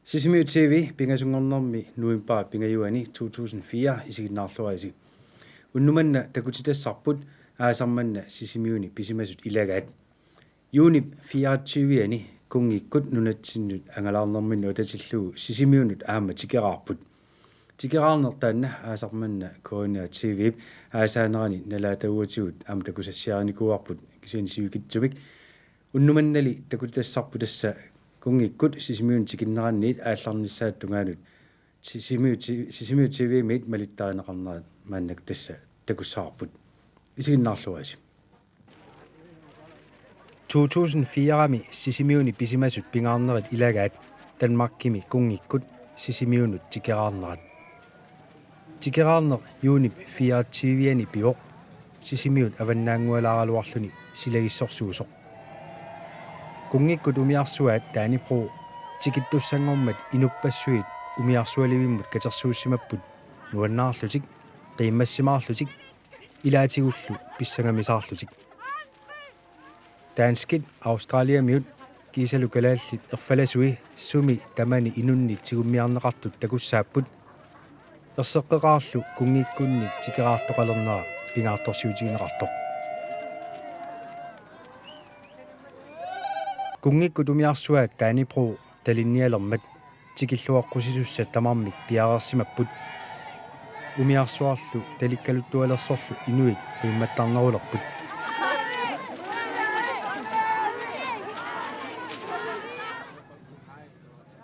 Sisimiu TV pingasungornermi nuimpaa pingajuani 2004 isiginnaarluarisi. Unnumanna takutitassarput aasarmanna sisimiuni pisimasut ilagaat. Juuni 24ani kungikkut nunatsinnut angalaarnerminnu utatillugu sisimiunut aamma tikeraarput. Tikeraarnertaanna aasarmanna Korea TV aasaanerani nalaatavuutigut aam takusassiaranikuarput kisianisiukitsumik. Unnumannali takutitassarputassa kungikkut sisimiun tikinneranniit aallarnissaattungaanut sisimiu TV mit malittaaneqarnaa maannak tassa takussaarput isiginnaarluasi 2004ami sisimiuni pisimasut pingaarnerit ilagaat Danmarkimi kungikkut sisimiunut tikeraarnerat tikeraarner juuni 24ani pivoq sisimiut avannaangualaaraluarluni silagissorsuusoq kungikkut umiarsuat taanipru tikittussangormat inupassuit umiarsualivimmut katersuussimapput nuannaarlutik qiimmassimaarlutik ilaatigullu pissangamisaarlutik taanskit australiamiut kiisalu kalaallit erfalasui sumi tamani inunni tigummiarneqartut takussaapput erseqqeqaarlu kungikkunni tikeraartoqalernera pingaartorsiutigineqartoq kungikkut umiarsuat taanipru talinnialermat tikilluaqqusisussat tamarmik piareersimapput umiarsuarlu talikkaluttualersorlu inuit qiimmattarnerulerput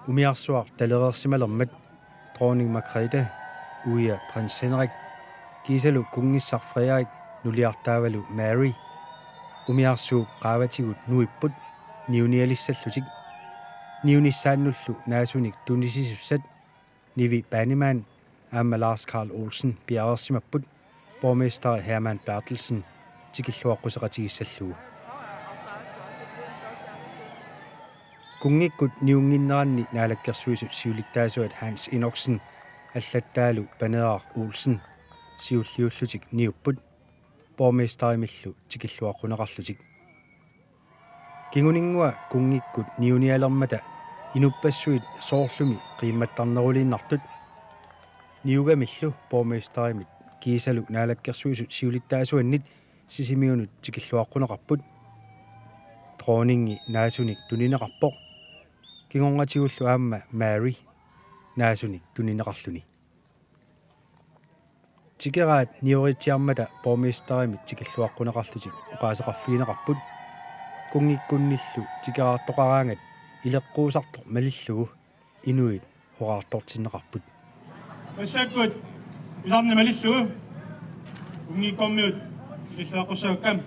umiarsuar talereersimalermat dronning Margrethe uia prins Henrik kiisalu kungissar Frederik nuliartaavalu Mary umiarsuup qaavatigut nuipput niunialissallutik niunissaannullu naasunik tunisisussat nivi Bannemann aamma Lars Carl Olsen piareersimapput borgmester Hermann Bertelsen tikilluaqquseqatigissallugu kungikkut niunginneranni naalakkersuisut siulittaasuat Hans Enoksen allattaalu Banear Olsen siulliullutik niupput borgmesterimillu tikilluaqquneqarlutik kinguningua kungikkut niunialermata inupassuit soorlumi qiimmattarneruliinnartut niugamillu borgmesterimit kiisalu naalakkersuisut siulittaasuannit sisimiunut tikilluaqquneqarput dronningi naasunik tunineqarpoq kingorgatigullu aamma Mary naasunik tunineqarluni tikeraat nioritiarmata borgmesterimit tikilluaqquneqarlutik uqaaseqarfigineqarput kungikkunnillu tikeraartoqaraangat ileqquusartoq malillugu inuit hoqaartortinneqarput Passakut isarne malillugu kungikkommiut illuaqqussaakkam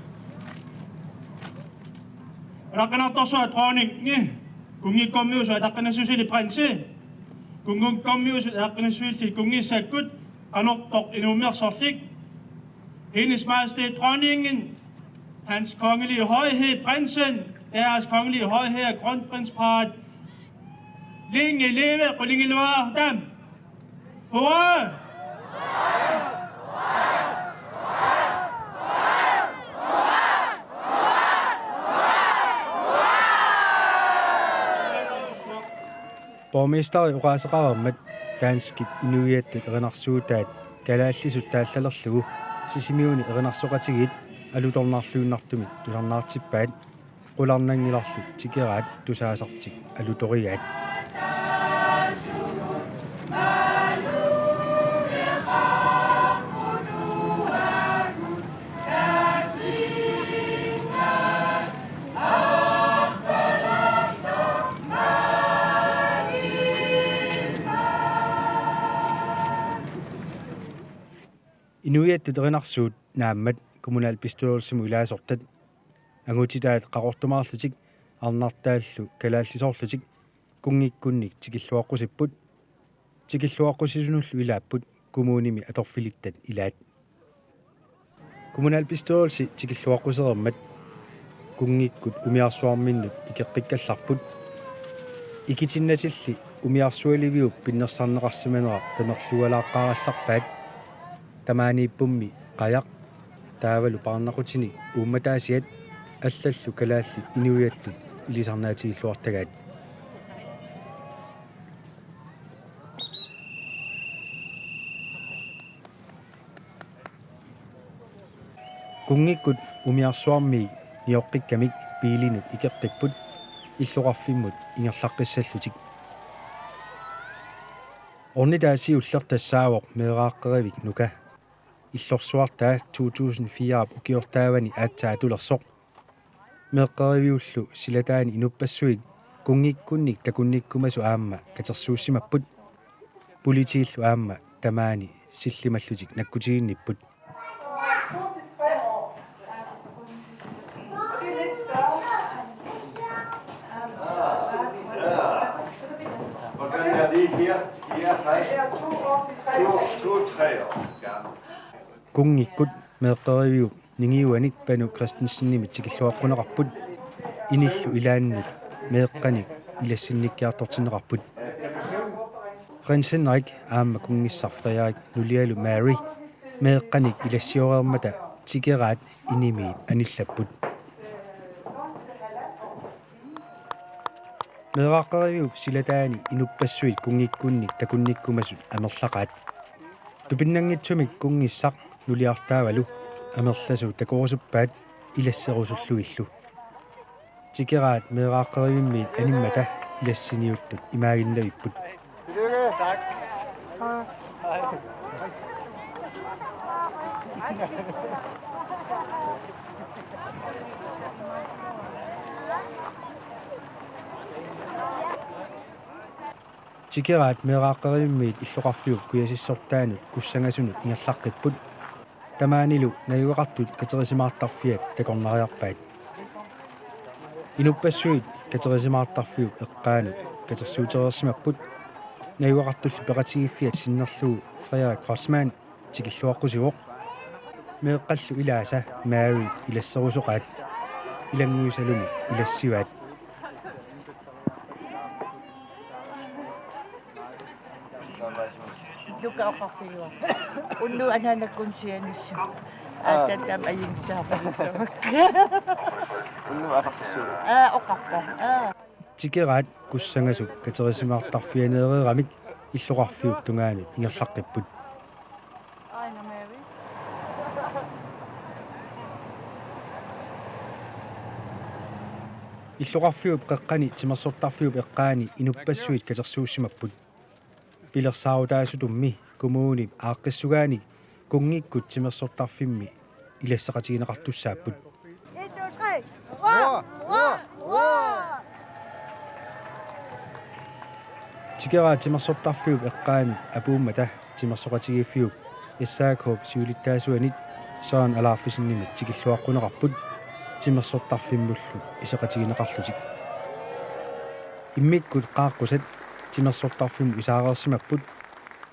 raqanartorsuat dronning kungikkommiusu ataqqanassusili prinsi kungikkommiusu ataqqanassuilli kungissakkut qanortoq inuumiarsorlik Hendes Majestæt Dronningen, Hans Kongelige Højhed Prinsen, Deres Kongelige Højhed Kronprinsparret, længe leve Qullingiluar Dam! Hurra! borgmester uqaaseqarammat taanskit inuiattat erinarsuutaat kalaallisut taallallerlugu sisimiuni erinarsoqatigit alutornaarluunnartumit tusarnaartippaat qularnangilarlu tikeraat tusaasartik alutorigaat inuiattat erinarsuut naammat kommunalbestyrelsimu ilaasortat angutitaat qaqortumaarlutik arnartaallu kalaallisorlutik kungikkunnik tikilluaqqusipput tikilluaqqusisunullu ilaapput kumuunimi atorfilittat ilaat kommunalbestyrelsi tikilluaqquserermat kungikkut umiarsuarminnut ikeqqikkallarput ikitinnatilli umiarsualiviup pinnersarneqarsimanera qimerlugalaaqqaarallarpaat tamaaniippummi qajaq taavalu parnaqutinik uummataasiat аллаллу калаалли инуиаттут илисарнааtigilluartagaat Kungikkut umiarsuarmi niorqikkamik piilinut ikeqqipput иллоqarfimmut ingerlaqqissallutik ornitaasi ullertassaavoq meeraaqerivik nuka иллорсуартаа 2004 ukiortaavani aatsaa tulersoq meeqqeriviullu silataani inupassuit kungikkunnik takunnikkumasu aamma katersuussimapput politiillu aamma tamaani sillimallutik nakkutiinnipput kungikkut meeqqeriviup ningiuanik panu Christensen-nimit tikilluaqqunaqarput inillu ilaannut meeqqanik ilassinnikkiartortineqarput Rensenrik aamma kungissarfriarik nulialu Mary meeqqanik ilassiorermata tikeraat inimiit anillapput meeraqqeriviup silataani inupassuit kungikkunnik takunnikkumasut amerlaqaat tupinnangitsumik kungissaq nuliartaavalu amerlasu takorsuppaat ilasserusulluillu tikeraat meeraqqerivimmiit animmata ilassiniuttut imaaginnavipput tikeraat meeraqqerivimmiit illoqarfiup kuyasissortaanut kussangasunut ingerlaqqipput tamaanilu nayuaqartut katerisimaartarfiat takornariarpaat inupassuit katerisimaartarfiup eqqaanut katersuuteriерсимаппут nayuaqartullu peqatigiffiat sinnerluu Frederik Crossman tikilluaqqusivoq meeqqallu ilaasa Mary ilasserusoqaat ilanguisalumi ilassivaat Luka oqarfiluaq unnu ananakkunsianissa aatatam ayinsaaqalusamak unnu aqarpissuugu oqarpa tikeraat kussangasuk katerisimaartarfianeereeramik illoqarfiup tungaanut ingerlaqqipput aina Mary illoqarfiup qeqqani timersortarfiup eqqaani inupassuit katersuussimapput pilersaarutaasutummi kumuunip aaqqissugaanik kungikkut timersortarfimmi ilassaqatigineqartussaapput tikeraat timersortarfiup eqqaanut apuummata timersoqatigiffiup issaakhoop siulittaasuanit saan alaarfisinnimit tikilluaqquneqarput timersortarfimmullu iseqatigineqarlutik immikkut qaaqqusat timersortarfimmu isaareersimapput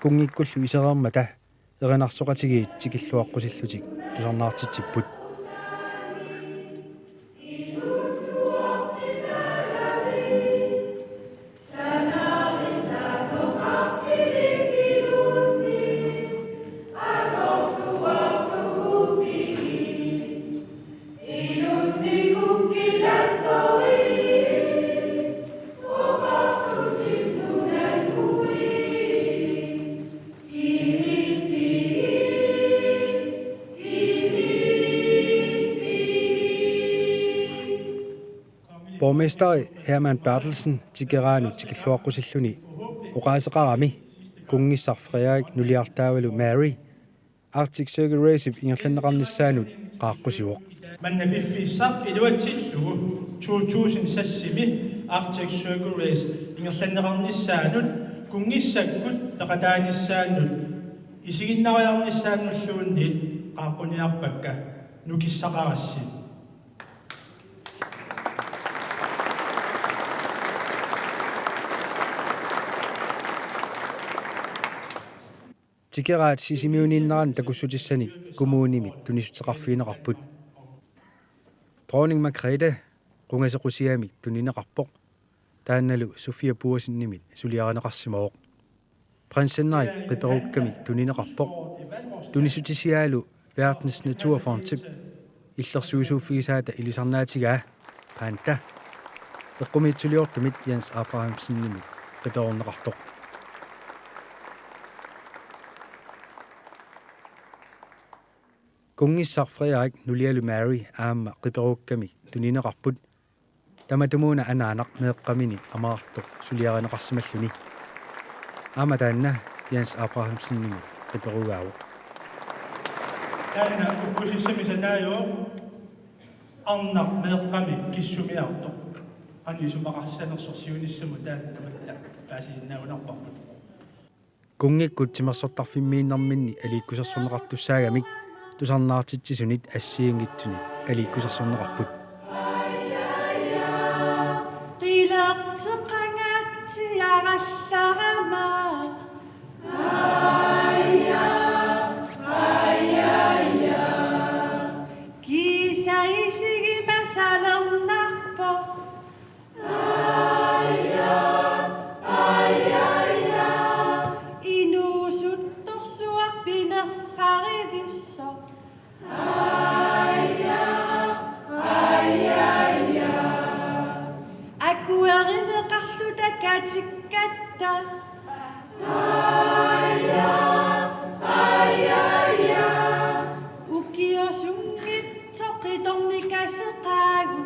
kungikkullu isereermata erinarsoqatigiit tikilluaqqusillutik tusarnaartitsipput Borgmester Hermann Bertelsen tikeraanut tikilluaqqussilluni oqaaseqarami kungissar Frederik nuliartaavalu Mary Arctic Circle Race ingerlanneqarnissaanut qaaqqusivoq manna biffissaq iluatsillugu 2000 Arctic Circle Race ingerlanneqarnissaanut kungissakkut peqataanissaannut isiginnariarnissaannulluunniit qaaqquniarpakka nukissaqarassi tikeraat sisimiuninneran takussutissani kumuunimit tunissuteqarfiineqarput Dronning Margrethe qungasequsiamik tunineqarpoq taannalu Sofia Buersinnimit suliarineqarsimooq Prins Henrik qiperukkamik tunineqarpoq tunisutisiaalu Verdens Naturfond illersuisuuffigisaata ilisarnaatigaa qaanta eqqumiitsuliortumit Jens Abrahamsennimit qiperunneqartoq Kungissarfriarik nulialu Mary aamma qiperuukkami tunineqarput tamatumuuna anaanaq meeqqamini amaartoq suliaranaqarsimalluni aama taanna Jens Abrahamsen qiperugaavo taana ukkusissami sanaayo arnaq meeqqami kissumiarto ani sumaqarsanersorsiunissumu taannamatta paasiinnaunarparput kungikkut timersortarfimmiinnarminni aliikkusarsorneqartussaagamik tusarnaartitsisunit assiingitsuni aliikkusarsorneqarput qilaqteqangatiarallarama kiisaisigimaasalernerpo inuusuttorsuarpinerrarivisso akuerineqarlutakatikkatta ukiosungitsoqitornikaseqaagu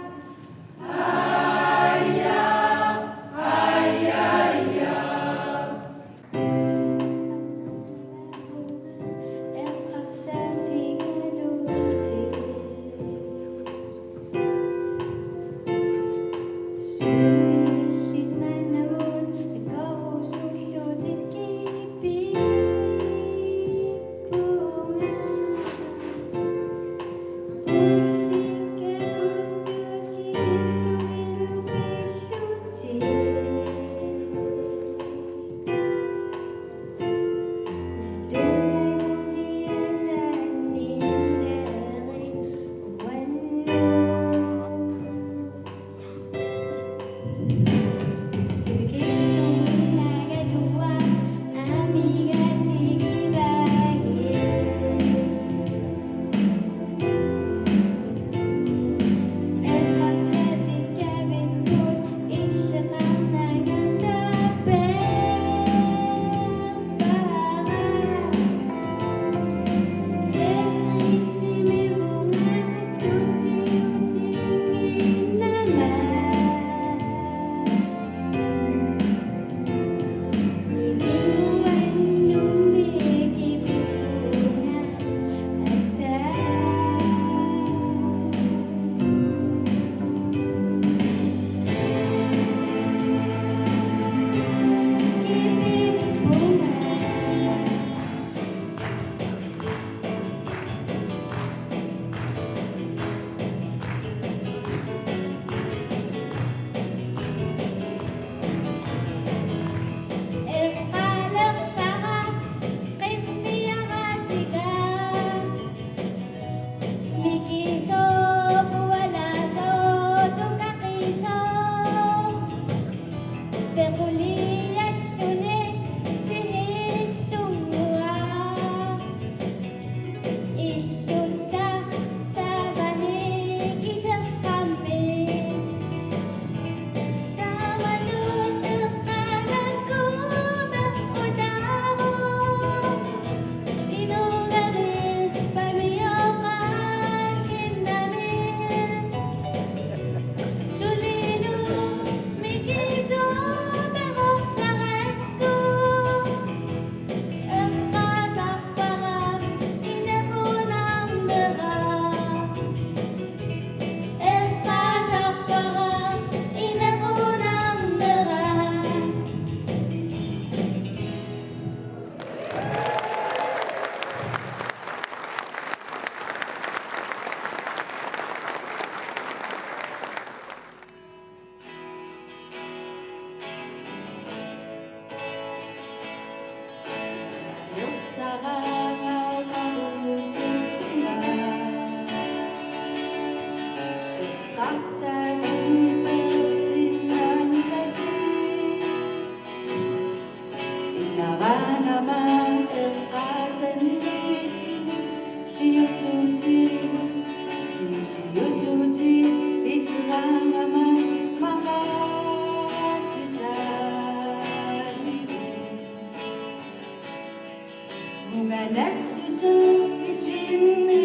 Munga nasusuk isimmi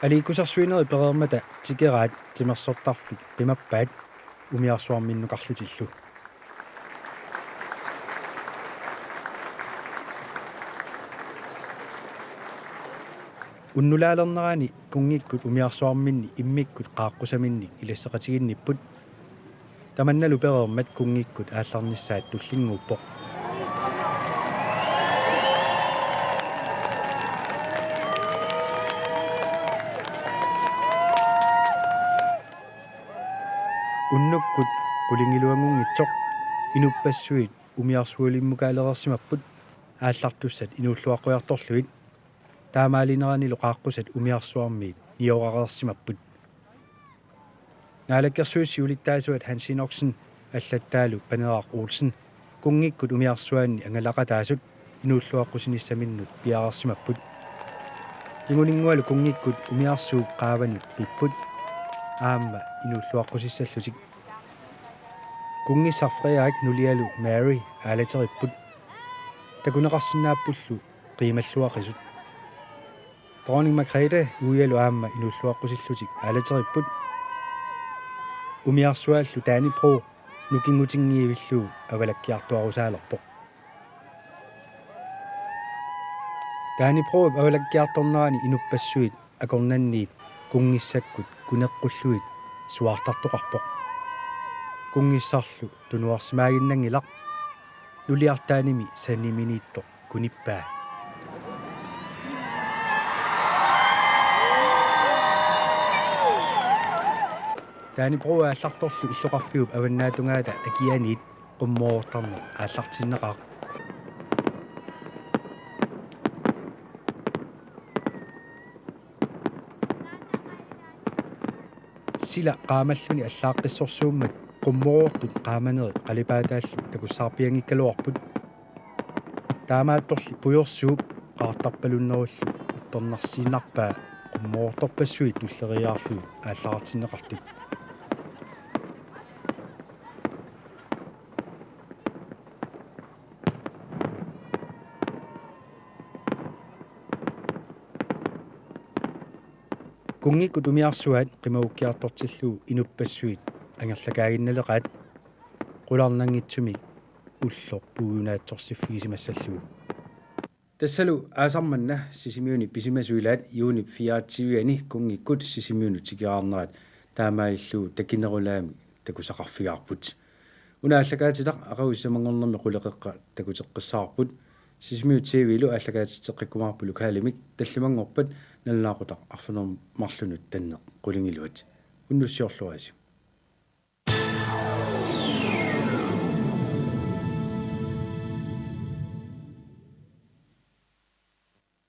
Аликусарсуинери перермата тикераат тимерсортарфик qimappaat умиарсуарминнукарлутиллу уннулаалернерани кунгиккут умиарсуарминни иммиккут qaаққусаминник илассеқатигинниппут таманналу перермат кунгиккут аалларниссаат туллингууппоқ уннуккут qulingilуангунгитсоқ инуппассуит умиарсуалиммукаалерерсимаппут ааллартуссат инууллуаққуярторлуит таамаалинеранилу qaаққусат умиарсуармиит nioraqersimapput naalakkersuussi ulittaasuat Hansi Noksen аллаттаалу панераақ Олсен кунгиккут умиарсуаанни ангалақатаасут инууллуаққусинissaminnut пиарерсимаппут кигунингуалу кунгиккут умиарсууп qaavanik пиппут аама инууллуаққусиссаллутик кунгиссарфриаак нулиалу Mary аалатериппут такунеқарсинааппуллу қималлуақисут Dronning Margrethe уиалу аама инууллуаққусиллутик аалатериппут умиарсуааллу таанипро нукингутингиивиллуу авалаккиартуарусаалерпоқ таанипро авалаккиарторнерани инуппассуит акорнанниит кунгиссаккут кунеққуллуит суартартоқарпоқ кунгиссарлу тунуарсимаагиннангилақ нулиартааними санниминииттоқ куниппаа таанипро аалларторлу иллоқарфиуп аваннаатунгаата акианиит qummoortarner ааллартиннеқаа сила qaamalluni аллааққиссорсууммат qummoortut qaamanerit qalipаатааллу такуссаарпиангиккалуарпут таамаатторли пуйорсууп qaartarpalunnerullu уппернарсиинарпаа qummoortorpassuit туллериаарлу ааллаартиннеқартуп кунгиккут умиарсуат qimagukkiartortilluu inupassuit ангаллакаагинналеqaat qulарнангитсуми уллор пуунаатсорсиффигисимассаллуу тассалу аасарманна сисимиуни писимасуилаат юунип фиаатсивиани кунгиккут сисимиуну тикиаарнерат таамаиллуу такинерулаами такусақарфигаарпут унааллакаатилақ ақауиссамангорнэрми қулеқеққа такутеққиссаарпут сисимиу тивилу ааллакаатитеққиккумаарпу лукаалимик таллимангорпат налнаақутақ арфанер марлунут таннеқ қулингилуат уннуссиорлуаси